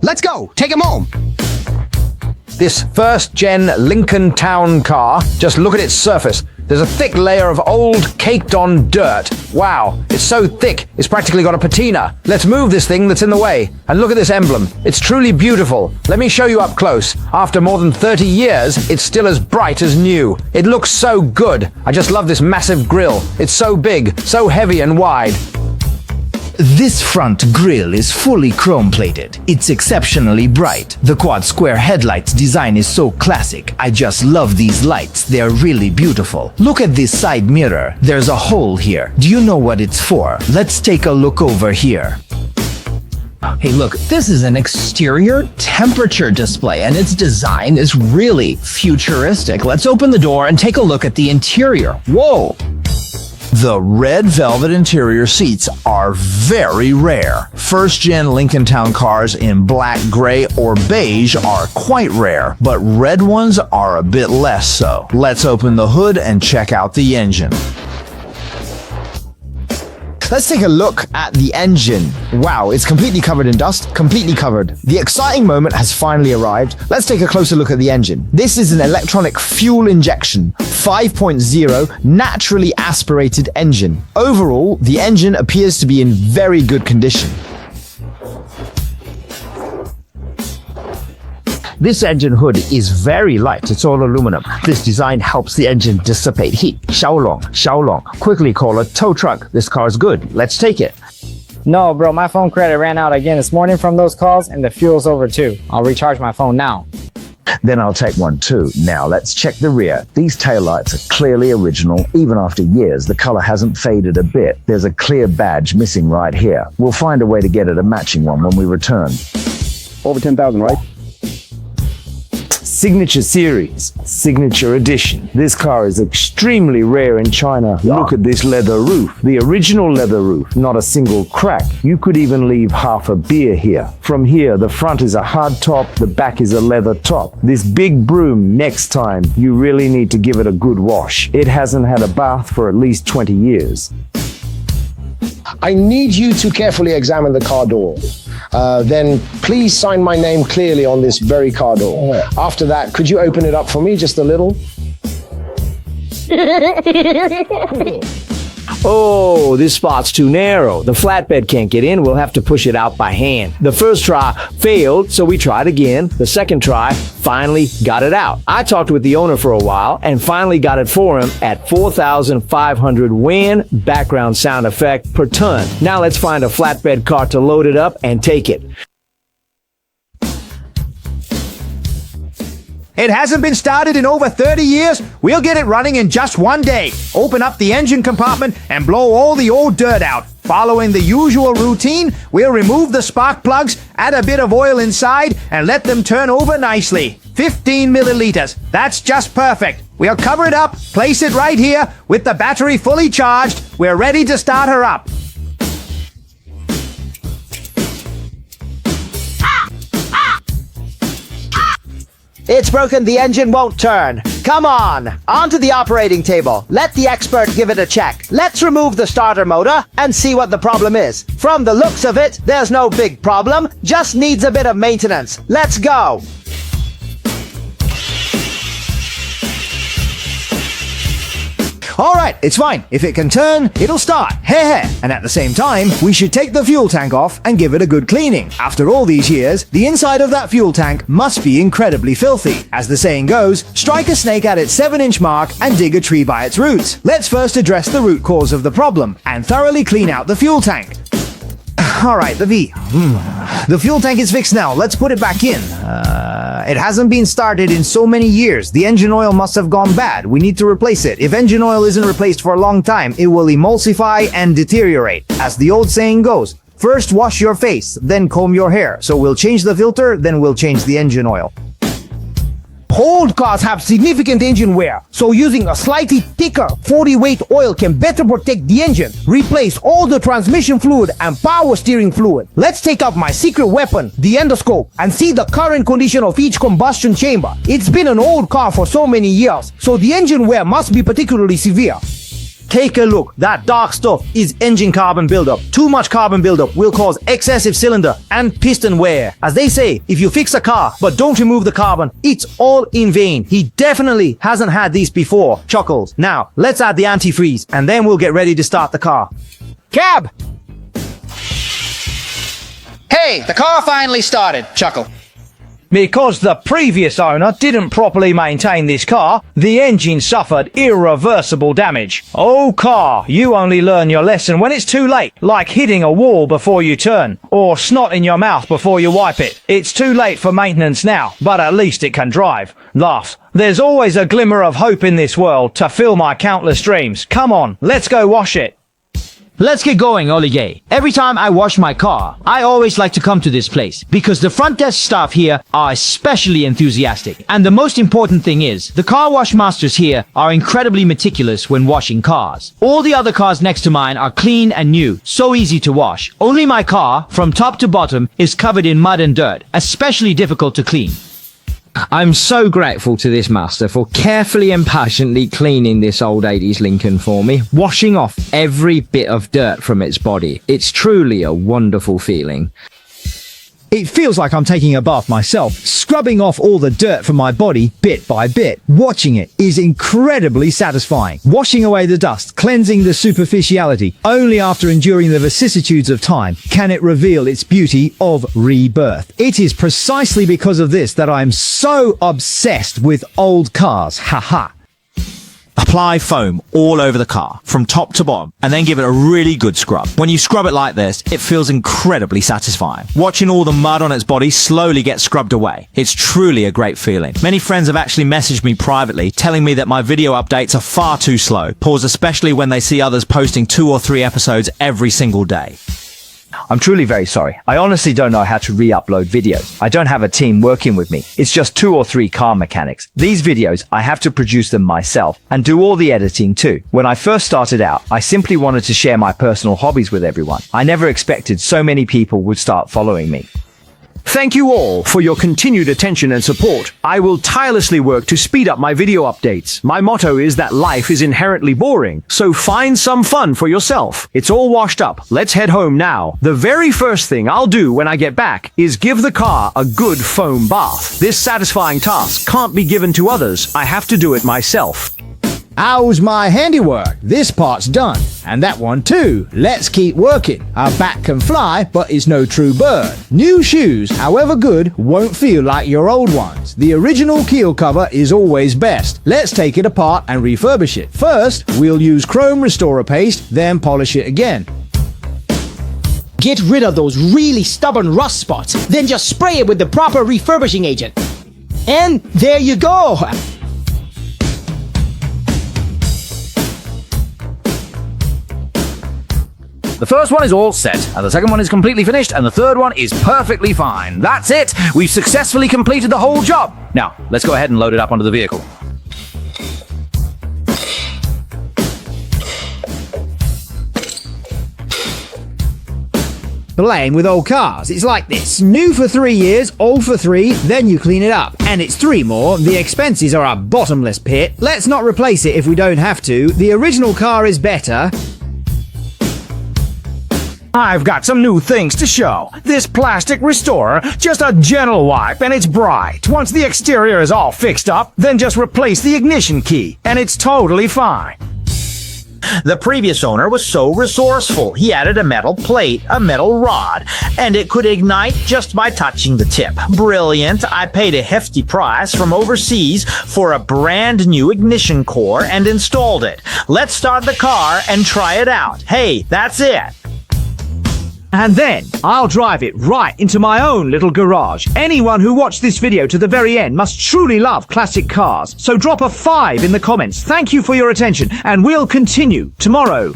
Let's go. Take him home. This first-gen Lincoln Town car, just look at its surface. There's a thick layer of old, caked-on dirt. Wow, it's so thick, it's practically got a patina. Let's move this thing that's in the way. And look at this emblem. It's truly beautiful. Let me show you up close. After more than 30 years, it's still as bright as new. It looks so good. I just love this massive grille. It's so big, so heavy and wide. This front grille is fully chrome-plated. It's exceptionally bright. The quad square headlights design is so classic. I just love these lights. They're really beautiful. Look at this side mirror. There's a hole here. Do you know what it's for? Let's take a look over here. Hey, look, this is an exterior temperature display, and its design is really futuristic. Let's open the door and take a look at the interior. Whoa! The red velvet interior seats are very rare. First-gen Lincoln Town cars in black, gray, or beige are quite rare, but red ones are a bit less so. Let's open the hood and check out the engine. Let's take a look at the engine. Wow, it's completely covered in dust, completely covered. The exciting moment has finally arrived. Let's take a closer look at the engine. This is an electronic fuel injection 5.0 naturally aspirated engine. Overall, the engine appears to be in very good condition. This engine hood is very light. It's all aluminum. This design helps the engine dissipate heat. Xiaolong. Quickly call a tow truck. This car's good. Let's take it. No, bro, my phone credit ran out again this morning from those calls, and the fuel's over too. I'll recharge my phone now. Then I'll take one too. Now let's check the rear. These taillights are clearly original. Even after years, the color hasn't faded a bit. There's a clear badge missing right here. We'll find a way to get it a matching one when we return. Over 10,000, right? Signature Series, Signature Edition. This car is extremely rare in China. Look at this leather roof, the original leather roof, not a single crack. You could even leave half a beer here. From here, the front is a hard top, the back is a leather top. This big broom, next time, you really need to give it a good wash. It hasn't had a bath for at least 20 years. I need you to carefully examine the car door. Then please sign my name clearly on this very car door. After that, could you open it up for me just a little? Oh, this spot's too narrow. The flatbed can't get in. We'll have to push it out by hand. The first try failed, so we tried again. The second try finally got it out. I talked with the owner for a while and finally got it for him at 4,500 WAN background sound effect per ton. Now let's find a flatbed car to load it up and take it. It hasn't been started in over 30 years. We'll get it running in just one day. Open up the engine compartment and blow all the old dirt out. Following the usual routine, we'll remove the spark plugs, add a bit of oil inside, and let them turn over nicely. 15 milliliters. That's just perfect. We'll cover it up, place it right here. With the battery fully charged, we're ready to start her up. It's broken, the engine won't turn. Come on, onto the operating table. Let the expert give it a check. Let's remove the starter motor and see what the problem is. From the looks of it, there's no big problem, just needs a bit of maintenance. Let's go. All right, it's fine. If it can turn, it'll start. Heh. And at the same time, we should take the fuel tank off and give it a good cleaning. After all these years, the inside of that fuel tank must be incredibly filthy. As the saying goes, strike a snake at its 7-inch mark and dig a tree by its roots. Let's first address the root cause of the problem and thoroughly clean out the fuel tank. All right, the V. The fuel tank is fixed now. Let's put it back in. It hasn't been started in so many years. The engine oil must have gone bad. We need to replace it. If engine oil isn't replaced for a long time, it will emulsify and deteriorate. As the old saying goes, first wash your face, then comb your hair. So we'll change the filter, then we'll change the engine oil. Old cars have significant engine wear, so using a slightly thicker 40-weight oil can better protect the engine. Replace all the transmission fluid and power steering fluid. Let's take out my secret weapon, the endoscope, and see the current condition of each combustion chamber. It's been an old car for so many years, so the engine wear must be particularly severe. Take a look. That dark stuff is engine carbon buildup. Too much carbon buildup will cause excessive cylinder and piston wear. As they say, if you fix a car but don't remove the carbon, it's all in vain. He definitely hasn't had these before. Chuckles. Now, let's add the antifreeze and then we'll get ready to start the car. Cab! Hey, the car finally started. Chuckle. Because the previous owner didn't properly maintain this car, the engine suffered irreversible damage. Oh car, you only learn your lesson when it's too late, like hitting a wall before you turn, or snot in your mouth before you wipe it. It's too late for maintenance now, but at least it can drive. Laughs. There's always a glimmer of hope in this world to fill my countless dreams. Come on, let's go wash it. Let's get going, Olige. Every time I wash my car, I always like to come to this place because the front desk staff here are especially enthusiastic. And the most important thing is, the car wash masters here are incredibly meticulous when washing cars. All the other cars next to mine are clean and new, so easy to wash. Only my car, from top to bottom, is covered in mud and dirt, especially difficult to clean. I'm so grateful to this master for carefully and patiently cleaning this old 80s Lincoln for me, washing off every bit of dirt from its body. It's truly a wonderful feeling. It feels like I'm taking a bath myself, scrubbing off all the dirt from my body bit by bit. Watching it is incredibly satisfying. Washing away the dust, cleansing the superficiality. Only after enduring the vicissitudes of time can it reveal its beauty of rebirth. It is precisely because of this that I'm so obsessed with old cars. Haha. Apply foam all over the car, from top to bottom, and then give it a really good scrub. When you scrub it like this, it feels incredibly satisfying. Watching all the mud on its body slowly get scrubbed away. It's truly a great feeling. Many friends have actually messaged me privately, telling me that my video updates are far too slow, pause especially when they see others posting 2 or 3 episodes every single day. I'm truly very sorry. I honestly don't know how to re-upload videos. I don't have a team working with me. It's just 2 or 3 car mechanics. These videos, I have to produce them myself and do all the editing too. When I first started out, I simply wanted to share my personal hobbies with everyone. I never expected so many people would start following me. Thank you all for your continued attention and support. I will tirelessly work to speed up my video updates. My motto is that life is inherently boring, so find some fun for yourself. It's all washed up. Let's head home now. The very first thing I'll do when I get back is give the car a good foam bath. This satisfying task can't be given to others. I have to do it myself. How's my handiwork? This part's done. And that one too. Let's keep working. A bat can fly, but is no true bird. New shoes, however good, won't feel like your old ones. The original keel cover is always best. Let's take it apart and refurbish it. First, we'll use chrome restorer paste, then polish it again. Get rid of those really stubborn rust spots, then just spray it with the proper refurbishing agent. And there you go! The first one is all set, and the second one is completely finished, and the third one is perfectly fine. That's it! We've successfully completed the whole job! Now, let's go ahead and load it up onto the vehicle. Playing with old cars, it's like this. New for 3 years, old for 3, then you clean it up. And it's 3 more. The expenses are a bottomless pit. Let's not replace it if we don't have to. The original car is better. I've got some new things to show. This plastic restorer, just a gentle wipe and it's bright. Once the exterior is all fixed up, then just replace the ignition key and it's totally fine. The previous owner was so resourceful. He added a metal plate, a metal rod, and it could ignite just by touching the tip. Brilliant. I paid a hefty price from overseas for a brand new ignition core and installed it. Let's start the car and try it out. Hey, that's it. And then I'll drive it right into my own little garage. Anyone who watched this video to the very end must truly love classic cars. So drop a 5 in the comments. Thank you for your attention, and we'll continue tomorrow.